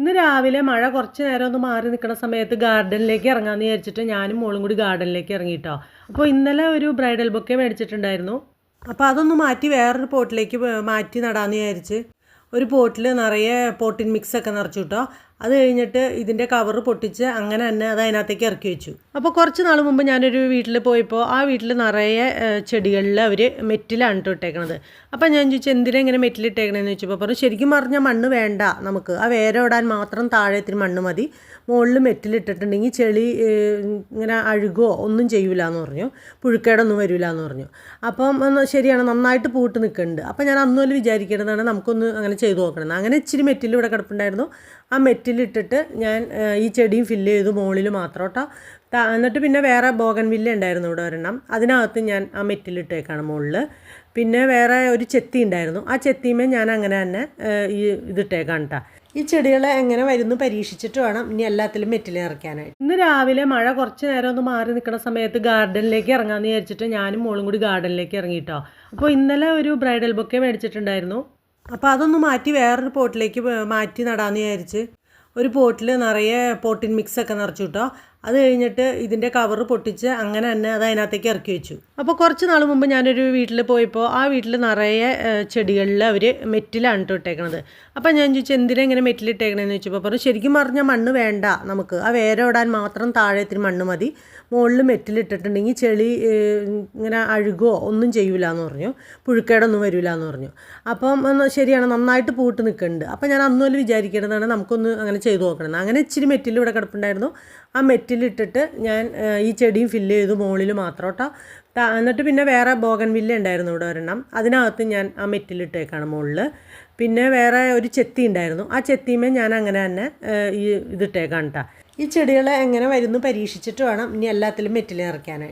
ഇന്ന് രാവിലെ മഴ കുറച്ച് നേരം ഒന്ന് മാറി നിൽക്കുന്ന സമയത്ത് ഗാർഡനിലേക്ക് ഇറങ്ങാമെന്ന് വിചാരിച്ചിട്ട് ഞാനും മോളും കൂടി ഗാർഡനിലേക്ക് ഇറങ്ങിയിട്ടോ. അപ്പോൾ ഇന്നലെ ഒരു ബ്രൈഡൽ ബൊക്കെ മേടിച്ചിട്ടുണ്ടായിരുന്നു. അപ്പോൾ അതൊന്ന് മാറ്റി വേറൊരു പോട്ടിലേക്ക് മാറ്റി നടാമെന്ന് വിചാരിച്ച് ഒരു പോട്ടിൽ നിറയെ പോട്ടിൻ മിക്സൊക്കെ നിറച്ചു കേട്ടോ. അത് കഴിഞ്ഞിട്ട് ഇതിൻ്റെ കവറ് പൊട്ടിച്ച് അങ്ങനെ തന്നെ അത് അതിനകത്തേക്ക് ഇറക്കി വെച്ചു. അപ്പോൾ കുറച്ച് നാൾ മുമ്പ് ഞാനൊരു വീട്ടിൽ പോയപ്പോൾ ആ വീട്ടിൽ നിറയെ ചെടികളിൽ അവർ മെറ്റിലാണ് ഇട്ടേക്കണത്. അപ്പോൾ ഞാൻ ചോദിച്ചു എന്തിനാ ഇങ്ങനെ മെറ്റിലിട്ടേക്കണേന്ന് ചോദിച്ചപ്പോൾ പറഞ്ഞു ശരിക്കും പറഞ്ഞാൽ മണ്ണ് വേണ്ട, നമുക്ക് ആ വേരോടാൻ മാത്രം താഴെ ഇത്തിരി മണ്ണ് മതി, മുകളിൽ മെറ്റിലിട്ടിട്ടുണ്ടെങ്കിൽ ചെളി ഇങ്ങനെ അഴുകുകയോ ഒന്നും ചെയ്യൂല എന്ന് പറഞ്ഞു, പുഴുക്കേടൊന്നും വരില്ല എന്ന് പറഞ്ഞു. അപ്പം ശരിയാണ്, നന്നായിട്ട് പൂട്ട് നിൽക്കുന്നുണ്ട്. അപ്പോൾ ഞാൻ അന്നുപോലെ വിചാരിക്കേണ്ടതാണ് നമുക്കൊന്ന് അങ്ങനെ ചെയ്തു നോക്കണം. അങ്ങനെ ഇച്ചിരി മെറ്റിൽ ഇവിടെ കിടപ്പുണ്ടായിരുന്നു. ആ മെറ്റിലിട്ടിട്ട് ഞാൻ ഈ ചെടിയും ഫില്ല് ചെയ്തു മുകളിൽ മാത്രം കേട്ടോ. എന്നിട്ട് പിന്നെ വേറെ ബോഗൻ വില്ല ഉണ്ടായിരുന്നു ഇവിടെ ഒരെണ്ണം, അതിനകത്ത് ഞാൻ ആ മെറ്റിലിട്ടേക്കാണ് മുകളിൽ. പിന്നെ വേറെ ഒരു ചെത്തി ഉണ്ടായിരുന്നു, ആ ചെത്തിമേ ഞാൻ അങ്ങനെ തന്നെ ഈ ഇതിട്ടേക്കാണ് കേട്ടോ. ഈ ചെടികളെ എങ്ങനെ വരുന്നു പരീക്ഷിച്ചിട്ട് വേണം ഇനി എല്ലാത്തിലും മെറ്റിൽ നിറയ്ക്കാനായിട്ട്. ഇന്ന് രാവിലെ മഴ കുറച്ച് നേരം ഒന്ന് മാറി നിൽക്കുന്ന സമയത്ത് ഗാർഡനിലേക്ക് ഇറങ്ങാമെന്ന് വിചാരിച്ചിട്ട് ഞാനും മോളും കൂടി ഗാർഡനിലേക്ക് ഇറങ്ങിയിട്ടോ. അപ്പോൾ ഇന്നലെ ഒരു ബ്രൈഡൽ ബൊക്കെ മേടിച്ചിട്ടുണ്ടായിരുന്നു. അപ്പോൾ അതൊന്ന് മാറ്റി വേറൊരു പോട്ടിലേക്ക് മാറ്റി നടാമെന്ന് വിചാരിച്ച് ഒരു പോട്ടിൽ നിറയെ പോട്ടിൻ മിക്സൊക്കെ നിറച്ചു കേട്ടോ. അത് കഴിഞ്ഞിട്ട് ഇതിൻ്റെ കവറ് പൊട്ടിച്ച് അങ്ങനെ തന്നെ അത് അതിനകത്തേക്ക് ഇറക്കി വെച്ചു. അപ്പോൾ കുറച്ച് നാൾ മുമ്പ് ഞാനൊരു വീട്ടിൽ പോയപ്പോൾ ആ വീട്ടിൽ നിറയെ ചെടികളിൽ അവർ മെറ്റിലാണ് ഇട്ടേക്കണത്. അപ്പോൾ ഞാൻ ചോദിച്ചു എന്തിനാ ഇങ്ങനെ മെറ്റിലിട്ടേക്കണേന്ന് ചോദിച്ചപ്പോൾ പറഞ്ഞു ശരിക്കും പറഞ്ഞാൽ മണ്ണ് വേണ്ട, നമുക്ക് ആ വേരോടാൻ മാത്രം താഴെ ഇത്തിരി മണ്ണ് മതി, മുകളിൽ മെറ്റിലിട്ടിട്ടുണ്ടെങ്കിൽ ചെളി ഇങ്ങനെ അഴുകുകയോ ഒന്നും ചെയ്യൂല എന്ന് പറഞ്ഞു, പുഴുക്കേടൊന്നും വരില്ല എന്ന് പറഞ്ഞു. അപ്പം ശരിയാണ്, നന്നായിട്ട് പൂട്ട് നിൽക്കുന്നുണ്ട്. അപ്പോൾ ഞാൻ അന്നുപോലെ വിചാരിക്കേണ്ടതാണ് നമുക്കൊന്ന് അങ്ങനെ ചെയ്തു നോക്കണം. അങ്ങനെ ഇച്ചിരി മെറ്റിൽ ഇവിടെ കിടപ്പുണ്ടായിരുന്നു. ആ മെറ്റിലിട്ടിട്ട് ഞാൻ ഈ ചെടിയും ഫില്ല് ചെയ്തു മുകളിൽ മാത്രം കേട്ടോ. എന്നിട്ട് പിന്നെ വേറെ ബോഗൻ വില്ല ഉണ്ടായിരുന്നു ഇവിടെ ഒരെണ്ണം, അതിനകത്ത് ഞാൻ ആ മെറ്റിലിട്ടേക്കാണ് മുകളിൽ. പിന്നെ വേറെ ഒരു ചെത്തി ഉണ്ടായിരുന്നു, ആ ചെത്തിമേ ഞാൻ അങ്ങനെ തന്നെ ഈ ഇതിട്ടേക്കാണ് കേട്ടോ. ഈ ചെടികളെ എങ്ങനെ വരുന്നു പരീക്ഷിച്ചിട്ട് വേണം ഇനി എല്ലാത്തിലും മെറ്റിൽ നിറയ്ക്കാനായിട്ട്.